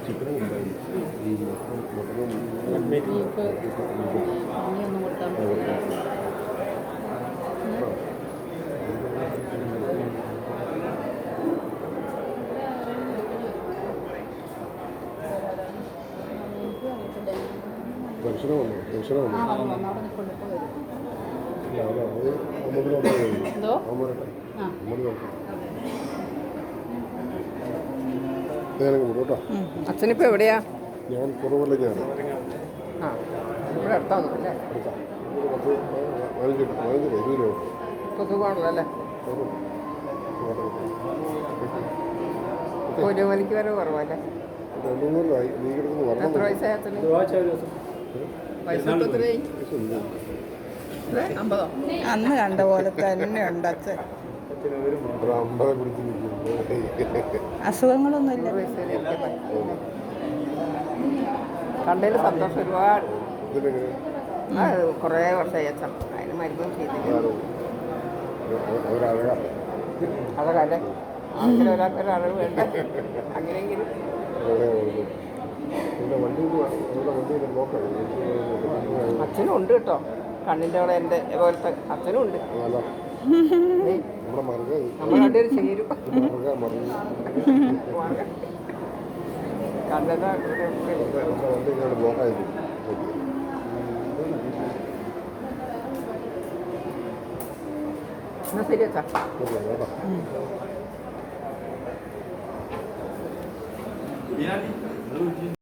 ചിക്കനും ഉണ്ടായി ഈ മട്ടനും പണിയൊന്നും കൊടുക്കാൻ പറ്റില്ല. ദർശനം വന്നു ദർശനം വന്നു അവിടെ നിൽക്കൊണ്ട് ഇപ്പോൾ വരും. എന്തോ കേട്ടോ. അച്ഛനിപ്പോൾ എവിടെയാ? ഞാൻ കുറവല്ലങ്ങാണ്. ആ ഇവിടെ അടുത്താണോ അല്ലേ? ഇപ്പോൾ സുഖമാണല്ലോ അല്ലേ? ഒരു മണിക്ക് വരെ കുറവല്ലേ? എത്ര വയസ്സായി അച്ഛന്? വയസ്സൊക്കെ എത്രയായി? 50? അന്ന് കണ്ട പോലെ തന്നെ ഉണ്ട് അച്ഛൻ. അസുഖങ്ങളൊന്നുമില്ല. കണ്ടതിൽ സന്തോഷം ഒരുപാട്. കുറേ വർഷമായി അച്ഛൻ അതിന് മരുന്നും ചെയ്തില്ല. അഴകല്ലേ? അങ്ങനെ ഒരാൾക്കൊരഴവ് വേണ്ട. അങ്ങനെയെങ്കിലും അച്ഛനും ഉണ്ട് കേട്ടോ. കണ്ണിൻ്റെ അവിടെ എൻ്റെ പോലത്തെ അച്ഛനും ഉണ്ട്. നമ്മൾ രണ്ടുപേരും ചേരും. കണ്ണെന്നാ എന്നാ ശരി അച്ഛാ.